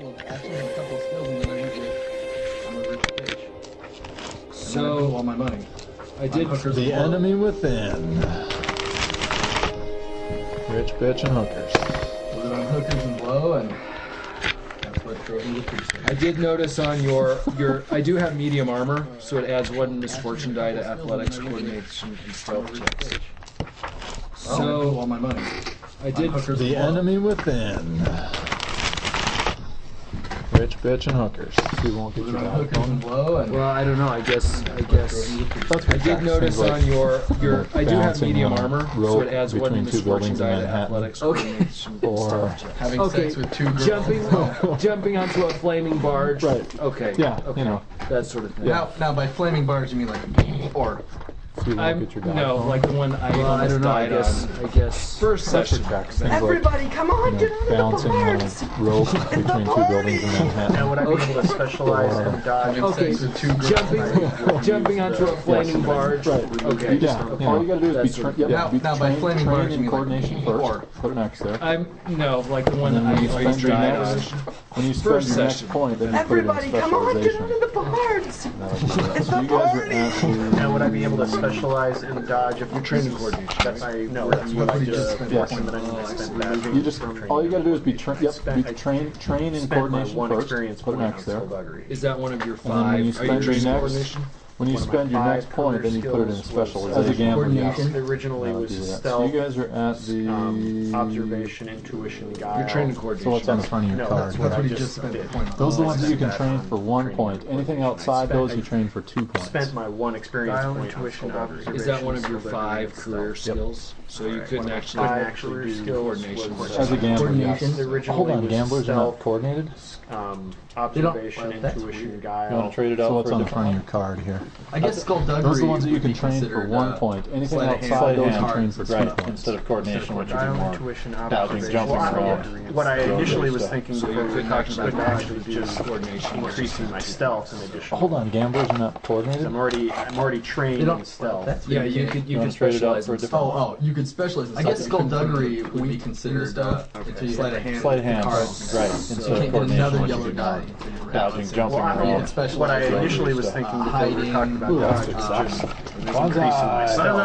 couple of actions and a couple of skills, and then I hit with I'm a rich bitch. So all my money. I did The enemy within. Rich bitch and hookers. Was it on hookers and blow, and that's what drove me to Pistolier. I did notice on your I do have medium armor, so it adds 1 misfortune die to athletics, coordination, and stealth checks. So all my money. I did The enemy within. Rich bitch and hookers. He won't get Was you it on back. hookers and blow, and well, I don't know. I guess That's I did notice on your I do have bouncing medium on a armor, so rope it adds 1 between two misfortune buildings in die to Manhattan. athletics, Okay. coordination, and Or stealth checks. having Okay. sex with 2 girls. Jumping onto a flaming barge. Right. Okay. Yeah, Okay. you know. That sort of thing. Now by flaming bars you mean like or So you won't I'm get your guy. no, like the one I Well, I don't know, I almost died on. I guess first Pressure session. checks. Things Everybody, come on, like, get you know, out of the bouncing on bars! a rope between two buildings in Manhattan. Now, would I be able to specialize in dodge? having Okay. sex with 2 girls. Jumping onto a flaming barge. Right. Okay. Yeah. All you gotta do is That's be what- trained. Now- now by flaming bars, you in mean like coordination first. or. Put an X there. I'm no, like the one And that I then when you almost spend your died on. next, when you spend First your session. next point, then you Everybody, put it in come on, get specialization. out of the bars! That'll do that. It's So a you guys are party! at Now, would I be able to specialize in dodge if you train in coordination? That's no, that's what I just spent. Yes. That I spent the, dodging. you just all you gotta do is be train in Spent my coordination 1 first. experience Put an point X on there. skullduggery. Is that one of your And then when 5? you Are you spend your trained in next coordination? when you One of spend my your 5 next point, then you put it in skills was specialization. As a gambler, yes. Coordination. Originally That'll was do that. So stealth, you guys are at the observation, intuition, guile. You're trained in So coordination. what's on the front of your No, card? that's what That's I what you just just spent did. the point on. Those are the ones that you can That train on for 1 training point. coordination. Anything outside those, you train for 2 points. Spent my 1 experience Guile, point intuition, on skullduggery. Is that one of your Skullduggery 5 and career stealth. skills? So you couldn't actually Actually do coordination. was, As a gambler, yes. Coordination. Originally Hold on, was gamblers are not stealth, coordinated? observation, well, that's intuition, weird. guile. You want to trade it out so what's on the front of your card here? I guess skullduggery. Those are the ones that you would can be train for considered, 1 point. Anything sleight of hand. outside those, you Cards. train for 2 Right, points. instead of coordination, which would be Guile, more intuition, dodging, observation. jumping Well, around. what I Throwing initially stuff. was thinking So you before we couldn't talked actually about actually do just coordination. increasing my stealth an additional. Hold on, gamblers are not coordinated? I'm already trained They don't- in stealth. That's Yeah, weird. you could wanna trade it out specialize for a in different- Oh, you could specialize in I stuff. guess You couldn't skullduggery put would be into considered stuff until you sleight of hand. Sleight of hand, cards. right. So Instead you of can't get coordination, another which yellow would be die. more Dodging, jumping Well, I around. mean, It's special. what I Right. initially was thinking before we hiding. talked about Ooh, dodge that's was just increasing Banzai. my stealth.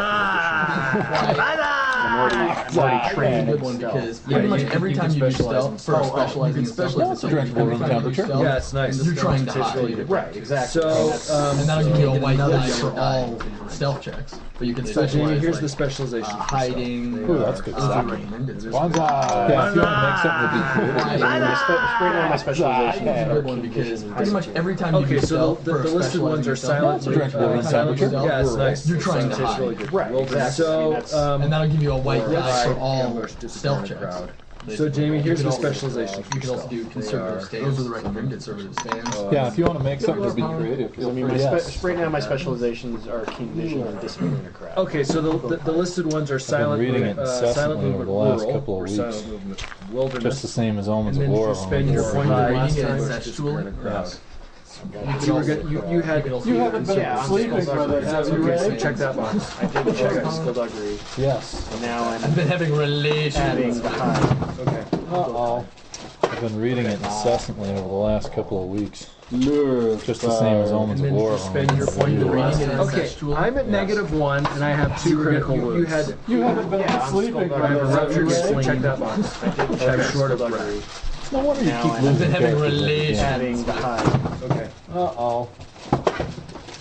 I'm already trained Good in one stealth. because Yeah, pretty much you can- every you time can you do specialize stealth, in for stealth. specializing in specializing, It's a drinkable room temperature. Yeah, it's nice. You're trying to Tastes hide. really good. Right, exactly. So, And that'll give you a white another die yellow for all stealth checks. But you can So specialize. Jamie, here's like, the specialization. for hiding. stealth. Ooh, that's good Those are stuff. recommended. Banzai! Yeah, if you want to make something to be creative. Straight down my specialization. That's a good one because pretty much every time you Okay, do so stealth, the for listed ones are specializing silent. in drinkable room silent temperature. Yeah, it's nice. You're trying to Tastes hide. really good. Right, Well done. exactly. So, That's- and that'll give you a white Or die for hide all gamblers disappear stealth in a checks. crowd. So Jamie, here's the specialization. You can also do conservative stands. Those are the recommended conservative stands. Yeah, if you want to make something to be creative, feel I mean, free. my Yes. right now my specializations are keen vision and discipline in a crowd. Okay, so the listed ones are silent, reading it silent incessantly movement, over the last rural, couple of or weeks. silent movement, wilderness. Just the same as Omens And of then War. if you spend your point By last reading it time, incestually, in a crowd. Yes. You were good. You had. You haven't been Yeah, I'm sleeping, still brother, suffering. have you, Okay, so Ray? check that box. I did check on skullduggery, Yes. and now I've I'm been having relations. adding behind. Okay. Uh-oh. I've been reading it incessantly over the last couple of weeks. Just the same as Omens And of then War. you spend your point to reading it Okay, incestually. I'm at -1, and I have 2 critical wounds. You had. You haven't been sleeping, I have a brother, have you, ruptured Ray? spleen. Check that box. I'm short of breath. No wonder you Now keep I'm losing been having characters at the relations. game. Adding behind. Okay. Uh-oh.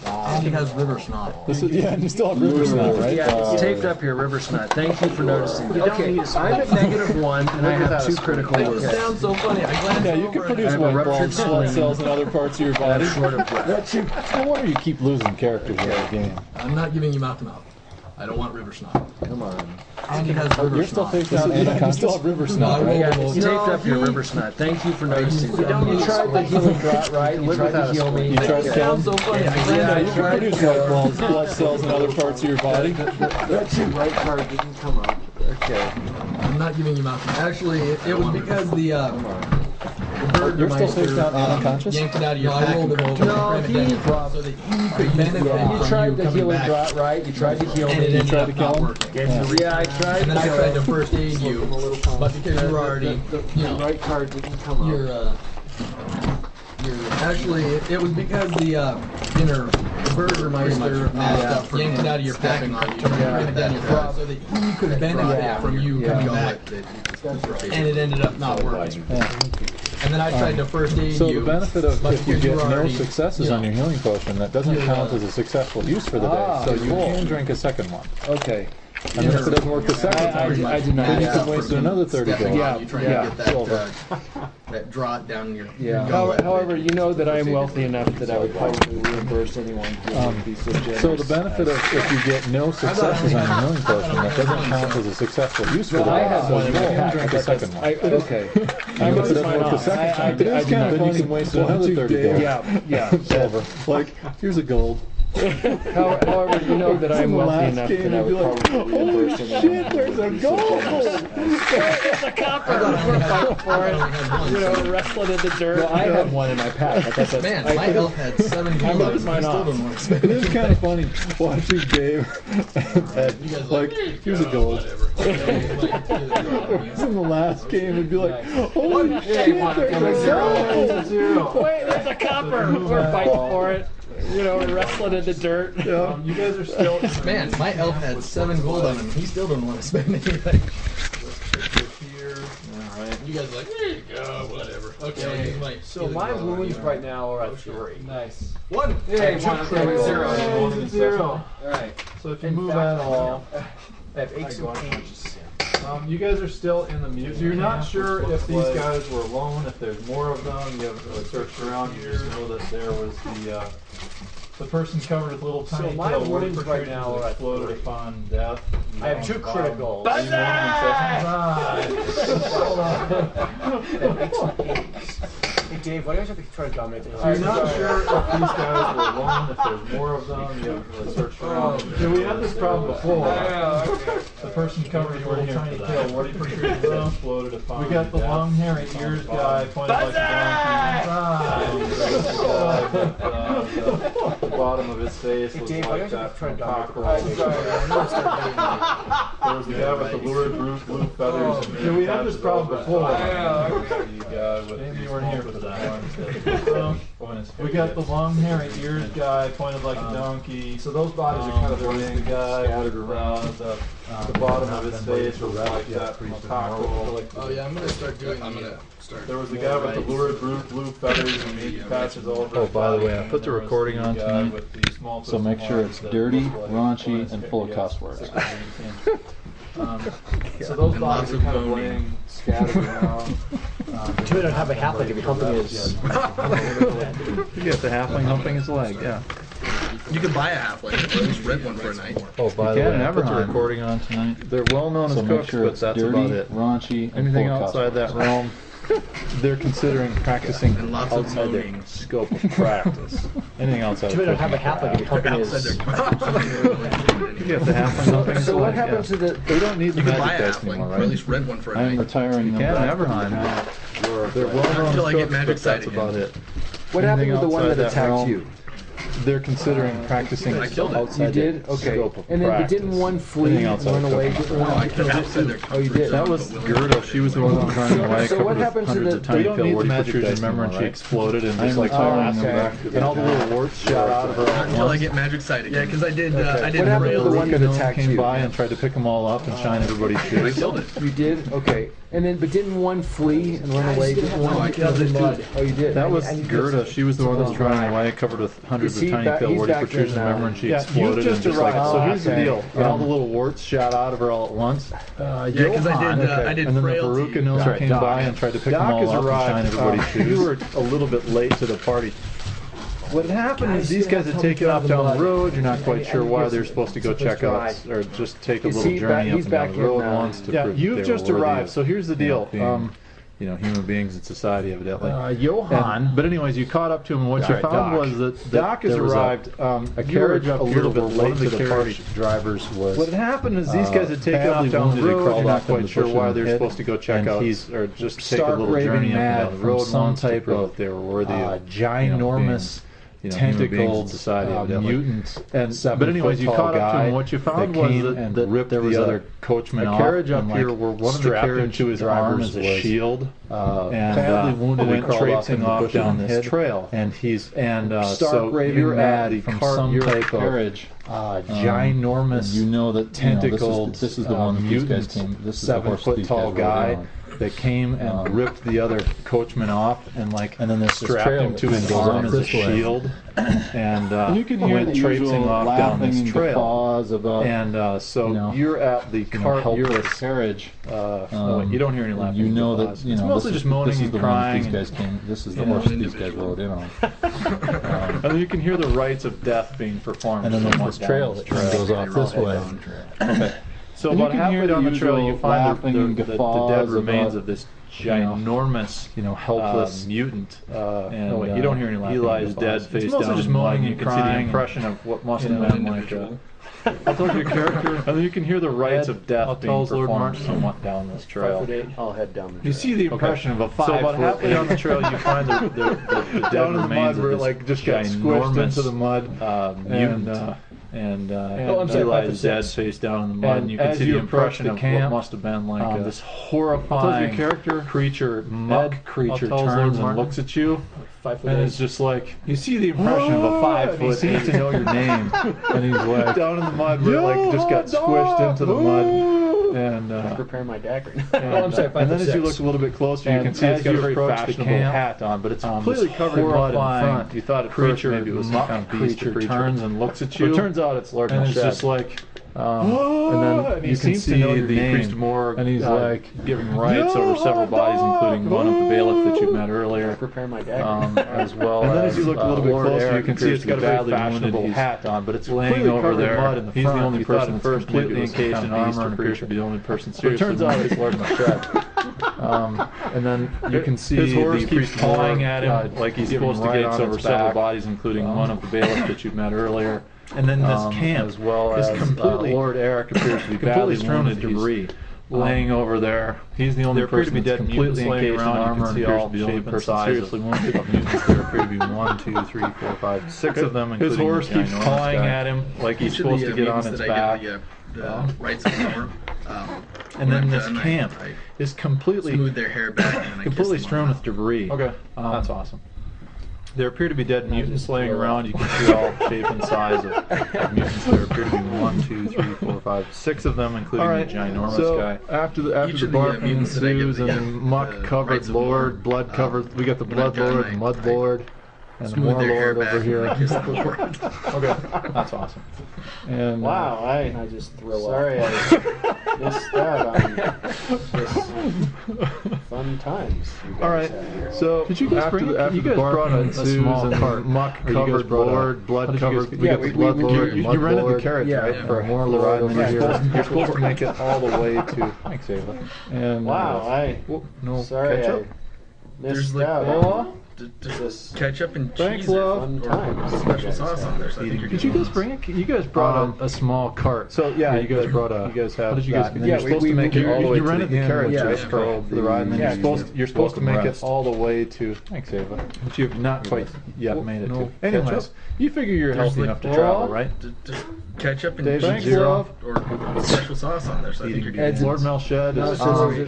Andy has river snot. This is, yeah, and you still have river snot, right? Yeah, it's taped up here, river snot. Thank you for noticing. Okay, I'm at -1, and I have 2 critical It wounds. sounds so funny. I glanced Yeah, you over can and produce I have a white ruptured blood spleen. cells in other parts of your I'm body. short of breath. No wonder you keep losing characters in the game. I'm not giving you mouth to mouth. I don't want river snot. Come on. Andy has river You're still snot. face down and you still have river snot, right? Yeah, it's taped up here, river snot. Thank you for noticing. You tried the healing draught, right? You tried to heal me. You tried to It kill sounds him? so funny. I Yeah, glanced I You over. tried. produce white blood cells in other parts of your body. That right card didn't come up. Okay. I'm not giving you mouth to mouth. Actually, it was because the bird You're still face down and unconscious? yanked it out of your pack and put it No, in he- the so that he could benefit Yeah, you from tried you the coming healing back. draught, right? You tried to heal And it me. ended tried up to kill not him? working. Yeah, I tried. And then I tried to kill him. first aid you, but because you were already, you The know, right card didn't come up. you're Actually, it was because the Burgermeister yanked it out of your pack and ran it down your throat so that he could benefit from you coming back. And it ended up not working. And then I tried to first aid So you. the benefit of if you get no already, successes on your healing potion, that doesn't count as a successful use for the day. So you can drink a second one. Okay. And if it doesn't work the second time, I did not. then you can waste another 30 gold. You try to get silver. that draw down your. However, you know that I am wealthy enough that I would probably reimburse anyone who would be so generous. So the benefit of if you get no successes on your healing potion, that doesn't count as a successful use for the I day. have So one you in my can pack. drink a second one. Okay. And if it doesn't work the second time, then you can waste another 30 gold. Yeah. Silver. Like, here's a gold. However, you know that I am wealthy enough that I would probably reimburse anyone. Shit, there's a gold! There's a copper! We're fighting for it. You know, wrestling in the dirt. Well, I had one in my pack. Like I said, Man, my elf had 7 gold. I ripped mine off. It is kind of funny watching Dave and Ed, like, here's a gold. Whereas in the last game, it'd be like, holy shit, there's a gold! Wait, there's a copper! We're fighting for it. You know, wrestling in the dirt. Yeah. You guys are still. Man, my elf had 7 gold on him. He still didn't want to spend anything. Alright. You guys are like, there you go, whatever. Okay, So my wounds right now are at 3. Nice. 1. Hey, 0. 0. Alright. So if you move at all, I have aches and pains. you guys are still in the mute. So you're not sure if these guys were alone, if there's more of them. You haven't really searched around. You just know that there was the person covered with little tiny my tail wounds right protrusions now are at exploded 3. upon death. I have 2 criticals. Hey Dave, why do you guys have to try to dominate this? So you're not sure if these guys were alone, if there's more of them. You haven't really searched around. Yeah, we had this problem before. The person covered with a little tiny tail, what protrusions exploded upon. We got the long hairy ears guy pointed like a donkey. The bottom of his face was like that from cockerel. There was the guy with the lurid blue feathers. Yeah, we had this problem before. Maybe you weren't here for that. We got the long hairy ears guy pointed like a donkey. So those bodies are kind of the guy scattered around. The bottom of his face was like that from a cockerel. Oh yeah, I'm gonna start doing. There was the guy with the lurid blue feathers and maybe patches all over. Oh, by the way, I put the recording on tonight, so make sure it's dirty, raunchy, and full of cuss words. So those bodies are kind of laying scattered around. Two don't have a half like if your company is. You get the halfling humping his leg, yeah. You can buy a halfling, or at least rent one for a night. Oh, by the way, I put the recording on tonight. They're well known as cooks, but that's about it. Raunchy, anything outside that realm, they're considering practicing outside their scope of practice. Anything outside. Two don't have a half like if your company is. You have the halfling humping his leg. So what happens to the? They don't need the magic dice anymore, or at least right? rent one for a I am night. retiring them back to Averheim. They're well known Until I get as magic cooks, but sight that's again. about it. What happened Anything with the one outside that attacked realm, you? They're considering practicing I killed it. outside You did? their Okay. scope of And then but practice. didn't one flee Anything and outside run of away? cooking. Didn't one? I killed it. Oh, you did. That was Gerda. She was the one that was running away. So what happens to hundreds the- of tiny they don't need pill the where magic protrusion dice remember and she anymore, right? exploded and I'm just like retiring them back. And all the little warts shot out of her at Until I once. get magic sight again. Yeah, because I did. I did What happened rail. to the one that Gnome attacked came you? by and tried to pick them all up and shine everybody's I shoes. killed it. You did? Okay. And then, but didn't one flee and run away? Didn't one? I killed it too. Oh, you did. That was And you Gerda. She was the one that was running away, covered with hundreds Is of he tiny back- pill he's where back protrusion in, remember and she Yeah, exploded. you've just and just like, arrived. so here's the okay. deal. And all the little warts shot out of her all at once. Yeah, because I did. I did And then the frailty. Baruch gnome came Doc. by and tried to pick them Doc all has up and shine arrived. everybody's shoes. You were a little bit late to the party. What had happened is these guys had taken off down the road. You're not quite sure why they're supposed to go check out or just take a Is little he journey back- up he's and down back the in road now. once to Yeah, prove that you've they just were worthy arrived. of, So here's the deal. being, Human beings in society, evidently. Johann. But anyways, you caught up to him, and what you Alright, found Doc. was that Doc has there was arrived. a carriage up a here little that bit one late of the to the party. carriage drivers was. What had happened is these guys had taken badly off down the wounded. He road. crawled You're not off in quite the sure bush why and they're hid, supposed to go check and out he's or just take a stark little raving journey up and mad down the from road some once to type prove of that they were worthy of ginormous tentacled mutant. But anyways, you caught up to him. What you found was that ripped there was the other coachman off. A carriage up here where one of the carriage to his arm as a shield, and badly wounded, went traipsing off down this trail. And he's so you're at the some type of carriage. Ginormous, you know that tentacled. This is the one mutant, 7 foot tall guy that came and ripped the other coachman off and then strapped him to his arm as a shield, and you can hear went traipsing off down this trail. And so you're at the helpless carriage. No, wait, you don't hear any laughing. You know that it's mostly just moaning and crying. These guys came. This is the horse these guys rode in on. And then you can hear the rites of death being performed. And then there's this trail that goes off this way. Okay. So about halfway down the trail, you find the dead remains of this ginormous, helpless mutant. And no, wait, you don't hear any laughing. He lies dead, face down. Just moaning. You can see the impression of what must have been like. I'll tell your character, and then you can hear the rites of death being performed somewhat down this trail. I'll head down the trail. You see the impression of a 5 foot. So about halfway down the trail, you find the dead remains of this just got squished into the mud mutant. And he lies dead, face down in the mud, and you can see the impression of what must have been like this horrifying creature, mud creature turns and looks at you, and it's just like, you see the impression of a 5 foot, he seems to know your name, and he's like, down in the mud, where just got squished into the mud. And prepare my dagger. And then as you look a little bit closer, you can see it's got a very fashionable hat on, but it's completely covered in mud in front. You thought at first maybe it was some kind of creature turns and looks at you. But it turns out it's Lord Melched. And it's just like, and then you can see the priest Morr, and he's like giving rites over several bodies, including one of the bailiff that you met earlier. Prepare my dagger. As well. And then as you look a little bit closer, you can see it's got a badly fashionable hat on, but it's laying over there. He's the only person that's completely encased in armor and appears to be the only person seriously. It turns out it's Lord Melched. And then you can see the priest pawing at him like he's supposed to get over several bodies, including one of the bailiff that you met earlier. And then this camp, as well as completely, Lord Eric appears to be badly strewn with debris, laying over there. He's the only person to be dead, completely encased in armor, and appears to be the only person seriously wounded of mutants. There appear to be 1, 2, 3, 4, 5, 6 of them. His horse keeps pawing at him like he's supposed to get on its back. And then this camp is completely smooth their hair back, and completely strewn with debris. Okay, that's awesome. There appear to be dead mutants laying around. You can see all shape and size of mutants. There appear to be 1, 2, 3, 4, 5, 6 of them, including the ginormous guy. After the bark ensues and muck-covered lord, blood-covered, we got the blood lord, and mud lord, and the Morr lord over here. Okay, that's awesome. And wow, I just thrill up. Sorry, I missed out on this fun times. All right, so did you guys bring after you guys brought a small cart, muck-covered lord, blood-covered? We got the blood lord, you rented the carriage, right, for a Morr lord, and you're supposed to make it all the way to. Thanks, Ava. And wow, no sorry, ketchup. I missed out. Ketchup and thanks, cheese love. or special sauce on there. So I think did you guys bring it? You guys brought a small cart. So yeah, you guys brought a. You guys have. How did you guys? You're supposed to make it all the way to the end. You rented the carriage for the ride, and then you're supposed to make it all the way to. Thanks, Ava. But you have not quite yet made it to. Anyways, you figure you're healthy enough to travel, right? Ketchup and cheese or special sauce on there. So I think you're good. Lord Melched is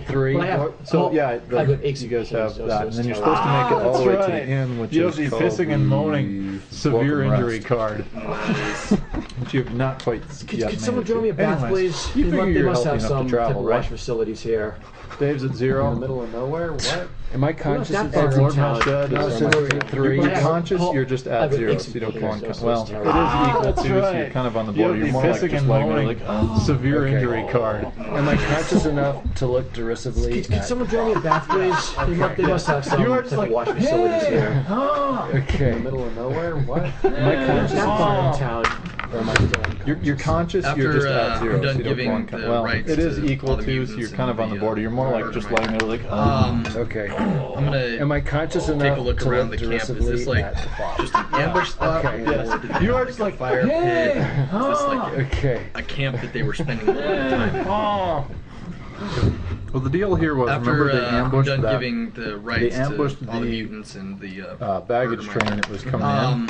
3. So yeah, you guys have that, and then you're supposed to make it all the way to the end, which is the pissing and moaning severe injury card. But you have not quite yet. Could someone draw me a bath, please? You figure they you're must healthy have enough some to travel, wash right? facilities here. Dave's at 0. In the middle of nowhere? What? Am I conscious of of Lord Melched is at 3? You're conscious, you're just at 0, so you don't go on. Well, it is equal to, so you're kind of on the border. You're more like just like severe injury card. Am I conscious enough to look derisively? Could someone draw me a bath, please? They must have some type of wash facilities here. Okay. In the middle of nowhere? What? Am I conscious of town? Or am I still You're conscious, you're just at 0. I'm done so you giving don't the rights it is to equal all the to, so you're kind of on the border. You're more like just laying there like, okay. I'm gonna Am I conscious enough take a look to around the camp. Is this like just an ambush spot? Okay. Yes. You are just like fire pit. Is this like a camp that they were spending a lot of time? Well, the deal here was, After remember they I'm ambushed done giving the rights ambushed to all the the mutants and the baggage train that was coming in.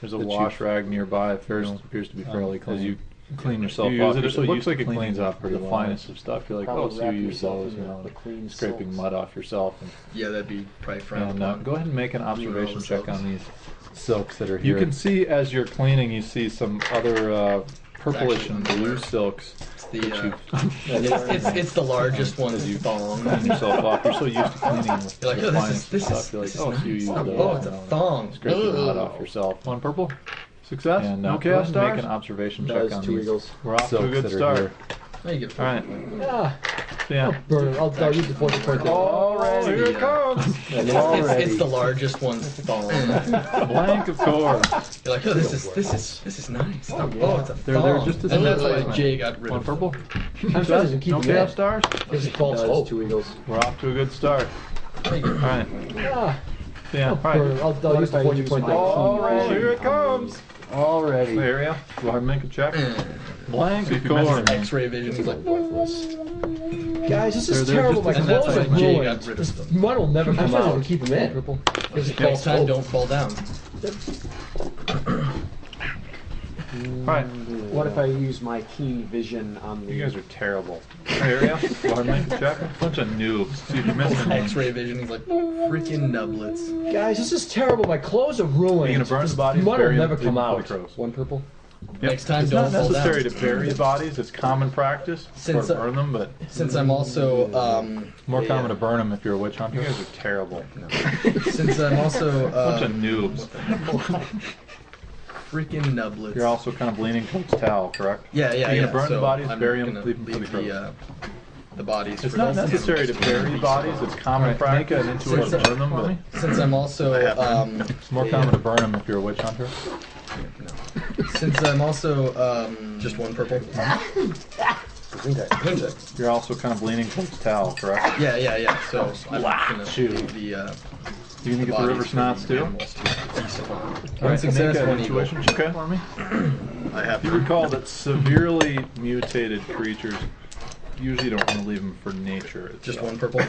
There's a wash rag nearby. Appears to be fairly clean. clean yourself You off. use it, You're so it looks used to like it cleaning cleans up up pretty the well. finest of stuff. You're like, Probably so you wrap use yourself those, in you know, the clean scraping silks. mud off yourself. And, Yeah, that'd be probably frowned upon. go ahead and make an observation the check silks. on these silks that are here. You can see as you're cleaning, you see some other purplish and blue silks. It's the largest one as you Clean yourself off. You're so used to cleaning with You're like, the oh, this finest is stuff. You're like, this oh, is so you use nice. those. Oh, it's a you know, thong. Scraping mud Ugh. off yourself. One purple. Success. And no go chaos ahead and make stars. an observation That check is on 2 these eagles. We're off to a silks good that are start. here. Now you get All right. Yeah. Yeah. Burn it. I'll use the fortune point there. Oh, here it comes. It's the largest one. Thong. Blank, of course. You're like, oh, this is nice. Oh, it's a They're thong. just as And that's good. why Jay got rid One of purple. I'm sure they can keep No them chaos in. stars. There's a false That is hope. 2 eagles. We're off to a good start. All right. Yeah. Yeah. Burn it. I'll What use if the I fortune use point my there. Oh, here it comes. Already. Area. Go ahead and make a check. Blank, of you missed course. X-ray vision. He's like, Guys, this is They're terrible. My just as- and clothes that's are why Jay ruined. got rid of This them. mud will never come I'm sure they out. can keep them in. There's a fall time, don't fall down. All right. What if I use my keen vision on the... You guys are terrible. Area. Go ahead and make a check. Bunch of noobs. See if you missed anything. X-ray vision. He's like, freaking nublets. Guys, this is terrible. My clothes are ruined. You're gonna burn This the bodies. mud will bury them, never leave them come for the out. crows. 1 purple? Yep. Next time, it's don't not fall necessary down. to bury the bodies. It's common practice Since, to burn them, but Since I'm also it's more common to burn them if you're a witch hunter. You guys are terrible. since I'm also Bunch of noobs. freaking nublets. You're also kind of leaning towards towel, correct? Yeah, You're gonna burn the so bodies, I'm bury 'em, gonna leave 'em for the crows. the bodies. It's for not the necessary to bury the bodies. It's common practice. Since to burn them, but Since I'm also it's more common to burn them if you're a witch hunter. since I'm also just one purple. You're also kind of leaning towards towel, correct? Yeah. So I'm gonna Shoot. leave the You gonna get the river snots too? One success, make one an eagle. intuition check for me. I have You to. recall that severely mutated creatures usually don't want to leave them for nature. Just one purple.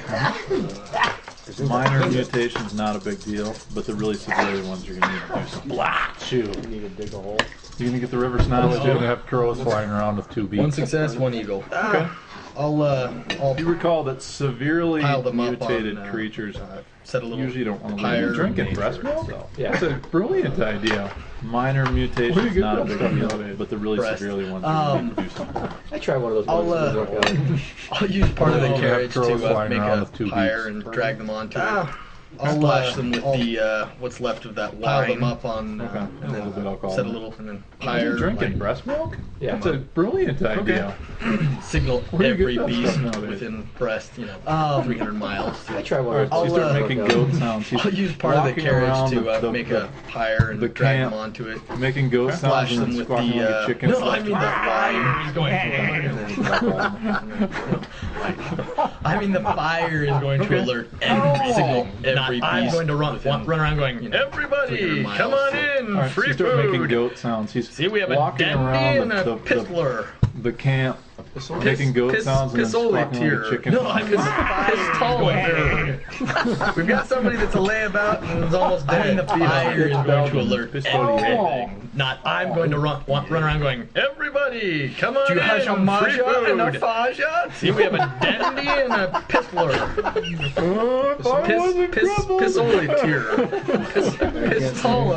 Minor mutations, not a big deal, but the really severely ones you're gonna need to do something. Shoot. You need to dig a hole. You gonna get the river snots You're too? gonna have crows flying around with 2 beaks. One success, one eagle. Okay. I'll You recall that severely Pile them up mutated on, creatures set a little usually don't want to pyre leave them drinking nature. breast milk. Yeah. That's a brilliant idea. Minor mutations, not a big deal, but the really Breast. severely ones you're need to do something. I tried one of those. I'll ones, it didn't work out. I'll use part of the Oh, carriage crows to flying make around a with 2 pyre beaks. and drag them onto it. I'll splash them with the what's left of that wine. Pile them up on Okay. and A little bit then of alcohol set a in it. little and then Are pyre. you drinking like, breast milk? Yeah. That's a brilliant idea. signal Where do you every get that beast from nowadays? within breast, 300 miles. I tried one All of right, so those. you start I'll, making work goat out. sounds. He's I'll use part of the walking carriage around to make a pyre and the drag camp. them onto it. making goat Splash sounds them and with squawking like a the chicken. no, I mean the fire is going. I mean the fire is going to alert every signal every beast. I'm going to run around going. Everybody, come on in, All right, so free you start making food. goat sounds. He's See, we have a walking dandy around and a pistler. the camp, making goat sounds and then squawking like a Pistolier. chicken. No, I'm Pistolier. We've got somebody that's a layabout and is almost dead. I mean the fire is going to alert everything. Not I'm going to run around going. Everybody, come on in, free food. See, we have a dandy and a pistler.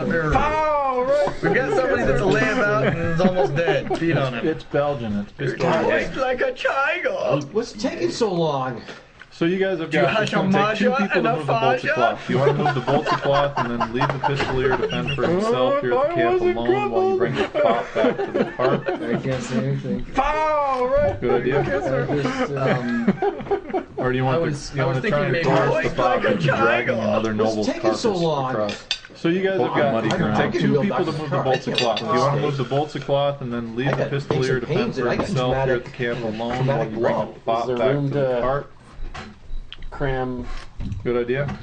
Pistolier. We've got somebody that's a layabout and is almost dead. Feed on him. It's Belgian. It's Pistolier. Like a tiger. What's taking so long? So you guys have you got have it's going to take 2 a people to move the bolts of cloth. You want to move the bolts of cloth and then leave the Pistolier to fend for himself here at the camp alone while you bring the Fop back to the park. I can't say anything. Good idea. Or do you want I was to try thinking to maybe toss the like Fop a and dragging tiger. another noble What's taking carcass so long? across? So you guys have got muddy ground. take 2 people to move the bolts of cloth. You want to move the bolts of cloth and then leave the got Pistolier to fend pains and for I got himself here at the traumatic- camp alone while you bring the blow. Fop Is there back room to the to- park. Cram. Good idea.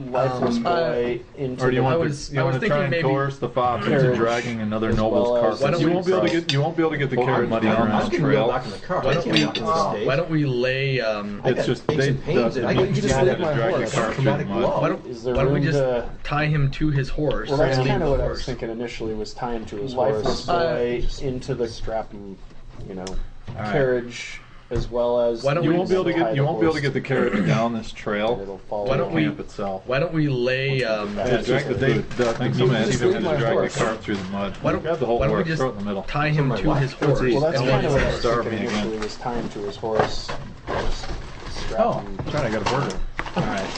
lifeless boy into Or do you want was to try thinking and maybe coerce the fops into carriage dragging another as noble's well carcass? as- You won't be able to get. You won't be able to get the carriage muddy down around. this trail. Back in the car. Why I don't can't we? walk in this state. Why don't we lay? It's just aches and pains, and I can just have lick to my drag horse. the cart through the Traumatic mud. blow. Why Is there don't we room just to- tie him to his horse? Well, that's and leave kind of the what I horse? was thinking initially, was tie him to his Lifeless horse, boy into the strap and, carriage, as well as Why don't You we- won't be able to tie get. the You won't be able to horse, get the carriage down this and trail. it'll follow Why don't The we- camp itself. Why don't we lay? Yeah, drag the. I think someone Just asked him leave to my drag the horse. cart through the mud. Why don't- Grab the whole why don't we horse, just throw it in the middle. tie him to his horse. easy. Well, that's and kind then of what I was Starving thinking again. initially, was tie him to his horse, just strap Oh, him, trying to get a burger. All right.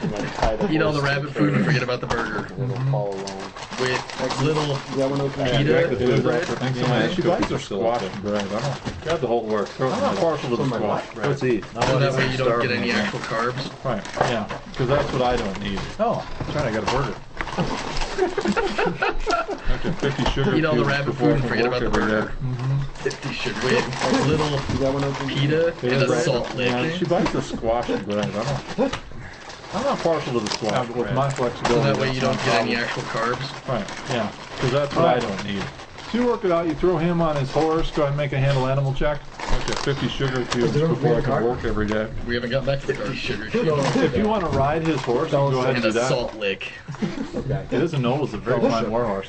and then tie the eat all horse the to rabbit food and carriage, forget about the burger. and it'll follow along. With little Is that one open? Pita Drag the food and bread. bread. I think someone asked cookies are squash and bread. I don't. Grab the whole horse. Throw it in the middle. Partial to the squash bread. Let's eat. So that way you don't get any actual carbs. Right. Yeah. Because that's what I don't need. Oh, I'm trying to get a burger. After 50 sugar Eat all the cubes rabbit before food I and can forget work about the every burger. day. 50 sugar. With little Is that one open? pita and a salt Yeah, lick. she bites the squash bread. I'm not partial to the squash bread. With my flexibility. So that way you don't that's get no any problem. actual carbs. Right, yeah. Because that's what I don't need. So you work it out, you throw him on his horse, go ahead and make a handle animal check. Okay, 50 sugar cubes there a before I red can card? work every day. We haven't got back to the sugar cube. If you want to ride his horse, you go ahead And and do a that. salt lick. Okay. It is a noble, it's a very fine war horse.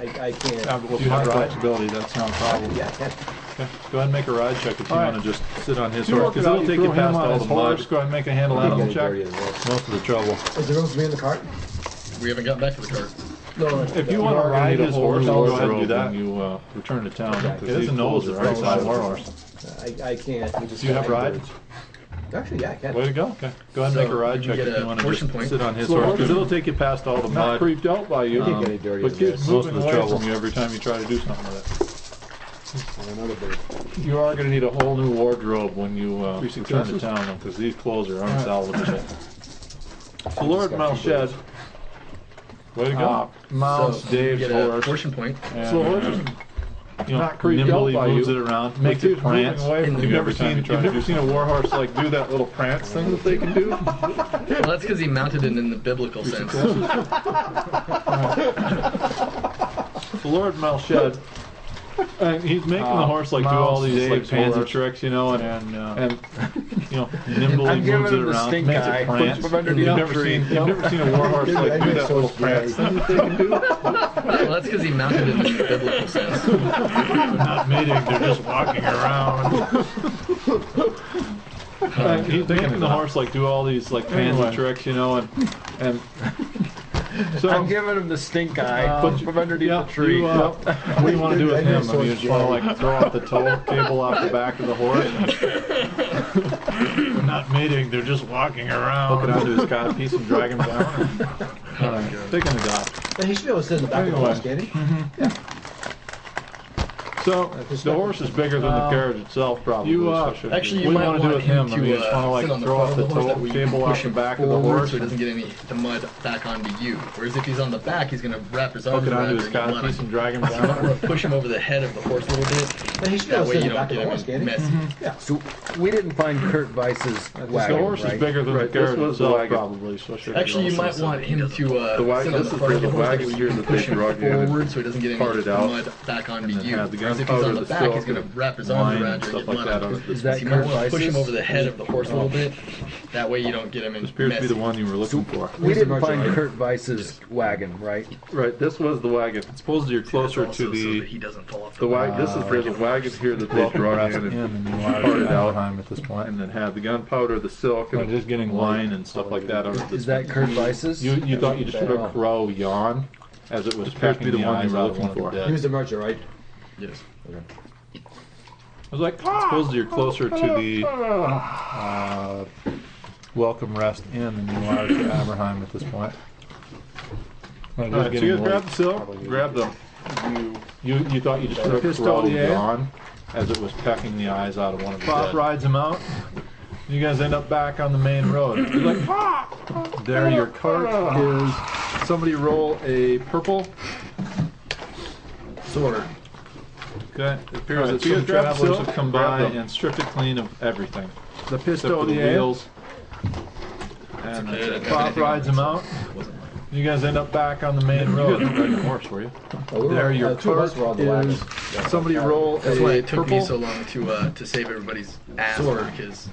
I can't. If you have flexibility, that's not a problem. Yeah, I can't. Okay, go ahead and make a ride check if you want to just sit on his So you horse. work it Because out, it'll you take throw you him past on all his the horse, mud. Go ahead and make a handle Getting animal check. dirty as well. Most of the trouble. Is there room for me in the cart? We haven't gotten back to the cart. No. If you want to ride his horse, go ahead and do that. when you return to town. Okay. It is a noble, it's a very fine war horse. I can't. We just Do you have rides? Actually, yeah, I can. Way to go. Okay. Go ahead and So make a ride you can check get if a you want to portion just point. sit on his Slow horse. horse. Because it'll take you past all the Not mud. creeped out by you. Can't get any dirty But as keep this. moving Most of the away trouble. from you every time you try to do something with Another bird. it. You are going to need a whole new wardrobe when you return to town, because these clothes are unsalvageable. So Lord Melched, way to go. Mounts So you Dave's get a horse. portion point. And, So horse is not creeped nimbly out by moves you. it around, makes it prance. away from You've you never every time seen you try you've to never do seen a war horse like do that little prance thing that they can do. Well, that's because he mounted it in the biblical sense. So Lord Melched, he's making the horse like do all these like pansy tricks, you know, and nimbly I'm giving moves it him the around, stink makes eye. it prance. From underneath You've the never tree. seen a war horse like do that little prance thing that they can do. Well, that's because he mounted it in the biblical sense. They're not mating, they're just walking around. He's making the horse like do all these like pansy tricks, you know, and so I'm giving him the stink eye from underneath the tree. what do you want to do with him? I mean, you just want to like throw out the tow cable off the back of the horse? They're not mating, they're just walking around. Hook it onto his codpiece and drag him down. Taking a dot. He should be able to sit in the back of the horse, can't he? So the horse is bigger than the carriage itself, probably. Actually, you what do you might want to do with him? to I mean, you just want to sit on like the throw front off of the the horse that tow we cable off push the him back of the forward horse. so he doesn't get any the mud back onto you. Whereas if he's on the back, he's going to wrap his arms Hook it around onto you his and you'll let codpiece him. and drag him You might down. want to push him over the head of the horse a little bit. He should be That able to way sit you in the back don't of the get horse, him can't he? messy. So we didn't find Kurt Weiss's The wagon, horse right? is bigger than the Right, carriage this was the itself, wagon. probably. So it should Actually, be you might want him to sit on wagon- the this is front of the the horse wagon that here we that they push him drug in and forward so he doesn't get any parted the out. mud back onto then you. have the Whereas if he's gunpowder, on the the back, he's silk, going to wrap his wine arms and around you stuff and like get that blood on on it. you. Is that So you might Kurt want to push him Weiss's? over the head of the horse a little bit. That way you don't get him in This appears to be the messy. one you were looking for. We didn't March, find right? Kurt Weiss's wagon, right? Right, this was the wagon. Suppose you're closer Also to so that the he doesn't fall off The wagon. This is for the wagon here that they drug in and parted out, Averheim at this point. and then had the gunpowder, the silk, And and just getting wine and stuff like that out of Is this. that Kurt Weiss's? You thought you just heard a crow yawn as it was appears to be pecking the the one you eyes were out of looking one of the for. dead. He was the merchant, right? Yes. I was like, suppose you're closer to the Welcome Rest Inn than you are to Averheim at this point. Alright, so you guys grab the silk, grab them. You thought you just heard a crow Pistolier. yawn as it was pecking the eyes out of one of the dead. Rides him out. You guys end up back on the main road. You're like, there your cart is. Somebody roll a purple. Sword. Okay. It appears that some travelers have come by and stripped it clean of everything. The Pistolier. Except for the wheels. and Fop rides him out. You guys end up back on the main road. You guys weren't riding a horse, were you? There, your cart is. Somebody roll That's why a it took me purple. so long to save everybody's ass because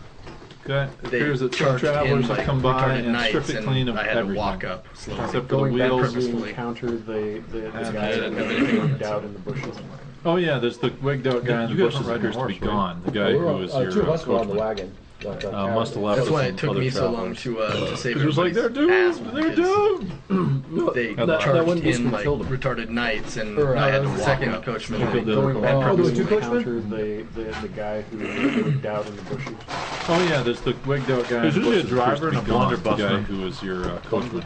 Okay. It they appears that some charged travelers in have like come by retarded and knights, stripped it and clean of I had to everything. walk up slowly. Except for the Going back wheels. to purposefully. encounter the And guy I that didn't have anything on was it. out in the bushes. Oh yeah, there's the wigged out guy in the You guys bushes weren't appears to riding be a horse, gone. The guy who was your Two of us were on the coachman. wagon. Must have left That's with why some it took other me so long travelers. to save It was like, everybody's they're ass doomed! They're because doomed! they That charged wouldn't be in like killed them. retarded knights, and Or, I had that the was second walk-up. coachman. Killed They the other Going coachman. back, there were two purposely coachmen? The guy who was out in the bushes. Oh yeah, there's the wigged out guy. There's in the usually a bushes driver appears to and be a gone. The guy blunderbussman. who was your coachman.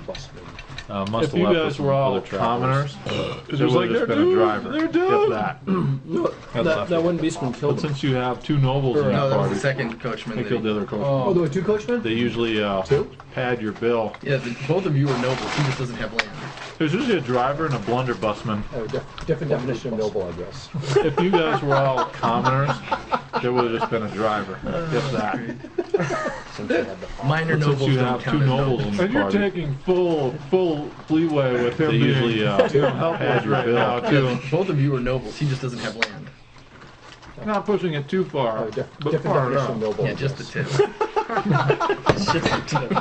Must If have you left with guys some were all other travelers. commoners, It there was like, would have they're been a doomed! driver. They're If doomed! that. No, that wouldn't be someone killed But him. since you have two nobles in No, your that was party, the second coachman. they killed the other coachman. Oh, there were two coachmen? They usually pad your bill. Yeah, both of you are nobles. He just doesn't have land. There's usually a driver and a blunderbussman. Oh, different definition of noble, I guess. If you guys were all commoners, there would have just been a driver. If that. Since they had the Minor But nobles since you don't have count two as nobles in the And you're party, taking full leeway with him they being usually pad your right bill. now, too. Both of you are nobles. He just doesn't have land. Not pushing it too far, Oh, but different far definition enough. of noble. Yeah, I just the guess. tip. Just the tip.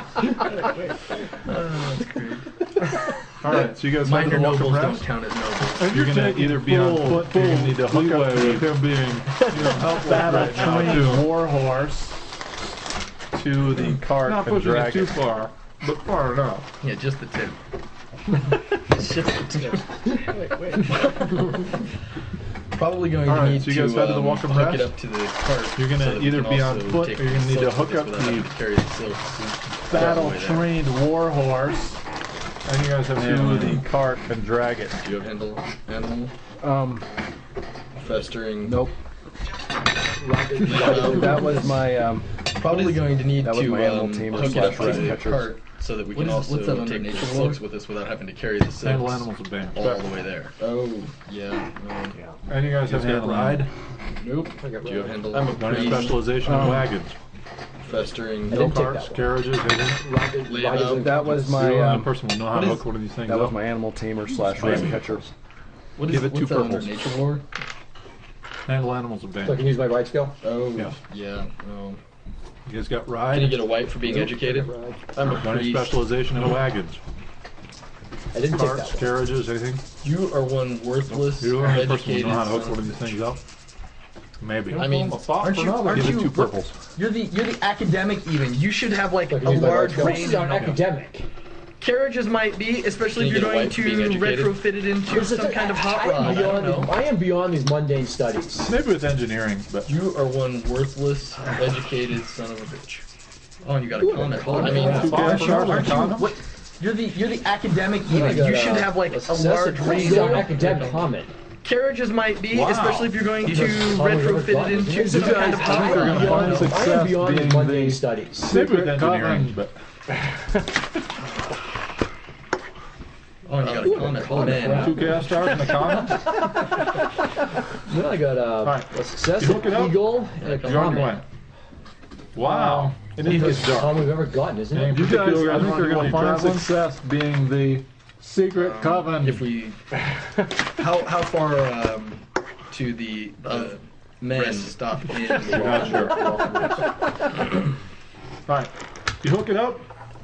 That's great. All right, so you guys Minor have to walk nobles don't abreast. count as nobles. And You're gonna taking either be on full foot or you need to hook leeway up with the him being helpful battle right now, trained too. war horse to the cart Not and pushing drag it too it. far, but far enough. Yeah, just the tip. It's just the tip. Probably going to Alright, need so you guys to had to walk hook abreast? it up to the cart. You're gonna so that we either can be on also foot take or you're gonna need to silks hook with us up without having the to carry the silks. battle All the way there. trained war horse And you guys have to the cart and drag it. Do you have animal? Festering. Nope. That was my, Probably going to need that was to my animal tamer hook it up slash to the catcher. cart so that we What can is- also what's that under take the nature silks law? with us without having to carry the Handle silks animals of Bairn. all the way there. Oh, yeah. And you guys have got handling. ride, Nope. Do you have handle? I'm a got any priest. specialization in wagons, Festering. I didn't take carts, that one. carriages, anything. Lay it out. That was You're the my, only person will know how to hook one of these things that was up. my animal tamer slash ram catcher. What is Give it two what's that under purples. nature lore? Handle animals of So I Bairn. can use my ride skill? Oh, Yeah. yeah. You guys got Can you ride, get a white for being educated? I'm a got any priest. specialization in wagons, I didn't take carts, that one. carriages, anything? You are one worthless, You're the only person who educated know how to hook son one of of a these bitch. things up. Maybe. I mean, aren't you? Give it two purples. You're the academic even. You should have like So I a can use my ride large skill? range. academic. Carriages might be, especially Can if you you're get a going wife for being to educated? retrofit it into some kind of hot rod. I don't know. I am beyond these mundane studies. Maybe with engineering, but You are one worthless, educated son of a bitch. Oh, and you got a comment. I mean, Aren't you- aren't you? What? You're the academic even. You should have like a large range. academic comment. Carriages might be, Wow. especially if you're going to These are retrofit it into some kind of hot are rod. gonna find I am success beyond being these mundane the studies. maybe with Secret engineering, coven. but Oh, and you got a comment. Oh man. 2 gas stars in the comment. Then I got Alright. a success, You hook it an up? eagle, and a You're on your way. comment. Wow. It is Biggest dark. comment we've ever gotten, isn't Any it? You guys, particular I think wanna you're do going any to find traveling? success being the secret coven. If we, how far to the men stop in? Not sure. Alright. You hook it up.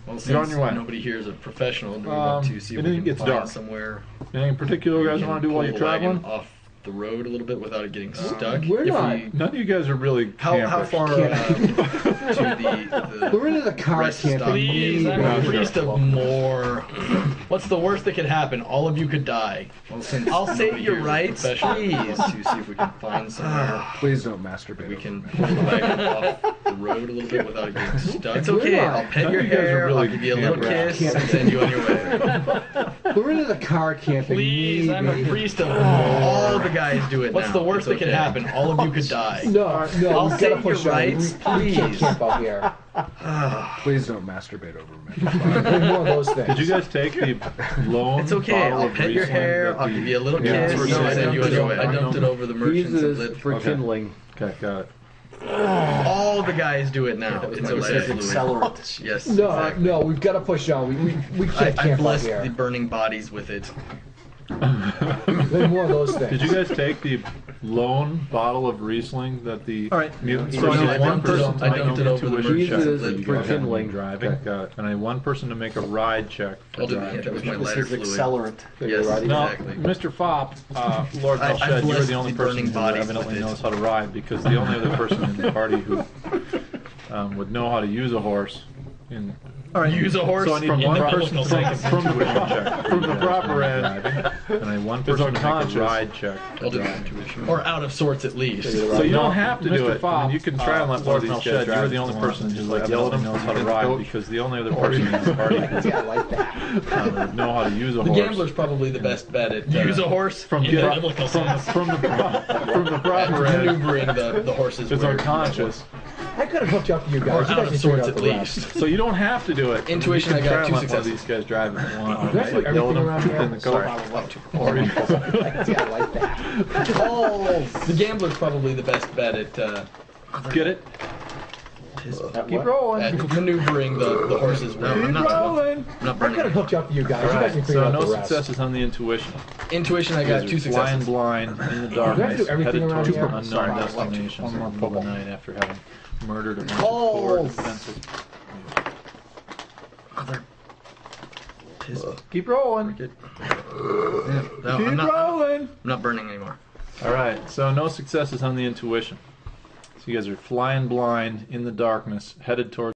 Well, You're on since your way. nobody here is a professional, do we want to see if and we then can it gets find dark. somewhere? Anything particular you guys we want can to do while pull you're the wagon traveling? off the road a little bit without it getting stuck. we're If not. we- None of you guys are really How campers. far to the We're into the car rest camping. stop? Please, I'm Yeah, a sure. priest of Morr. What's the worst that could happen? All of you could die. Well, since I'll say nobody your here is a rights, professional, please. to see if we can find somewhere Please don't masturbate. we can pull the wagon off the road a little bit without it getting stuck. It's okay. We're I'll not. pet None your of you guys are hair. really I'll give you a little campers. kiss and send you on your way. We're into the car camping. Please, I'm a maybe. priest of all the guys do it. What's now. the worst It's that could okay. happen? All of you could die. No, I'll we say gotta push your on. rights, We can't please. camp out here. Please don't masturbate over me. More of those things. Did you guys take the lone It's okay. bottle I'll of pet your Riesling hair. that I'll the- give you a little Yeah, kiss we're and saying send you on your way. I dumped it over the merchants and Uses lit. for Okay. kindling. Okay, got it. All the guys do it now. It's a lighter fluid. Accelerant. Yes. No, exactly. no, we've got to push on. We can't I camp out blessed here. the burning bodies with it. There's more of those things. Did you guys take the lone bottle of Riesling that the mutants? So I I need one dumped it- person to I make dumped an it over the intuition merchant. check. Is You for guys have kindling. been driving. And I need one person to make a ride check. I'll do that. That was my This lighter is fluid. accelerant. that Yes. you're riding. No, Exactly. Mr. Fop, Lord I Melched, you're blessed the only the person burning who bodies evidently with it. knows how to ride, because the only other person in the party who would know how to use a horse. Use a horse So I need from one the person biblical from text. the proper end, and I need one person to make a unconscious. ride check. I'll do the intuition. Or out of sorts at least. So you don't have to do Mr. it. I Fop, mean, you can try and let one of these guys drive. You're the only person who like yell at him knows how to ride, because the only other person in the party who Yeah, I like that. would know how to use a The horse. gambler's probably the best bet at use a horse From in the get- biblical sense. from the At proper end maneuvering the horses. is where- unconscious. I could have hooked you up to you Or guys. You out guys of can figure sorts out at the least. rest. So you don't have to do it. Intuition, You I can got try and 2 let one of successes. these guys drive if you want. Did I do Yell at everything them around in here? the coach. Yeah, I like that. Oh, the gambler's probably the best bet at Get it? Keep rolling. at maneuvering the horses. Well, I'm not rolling. I'm not I burning. could have hooked you up to you guys. You guys Alright, can figure so out no the rest. successes on the intuition. Intuition, I You got guys 2 are flying successes. blind in the Do I have to darkness, do everything headed around towards here? unknown Sorry, destinations one in the more middle of the purple. night after having murdered a bunch of Oh. poor defenseless. Keep rolling. No, I'm not burning anymore. Alright, so no successes on the intuition. So you guys are flying blind in the darkness, headed towards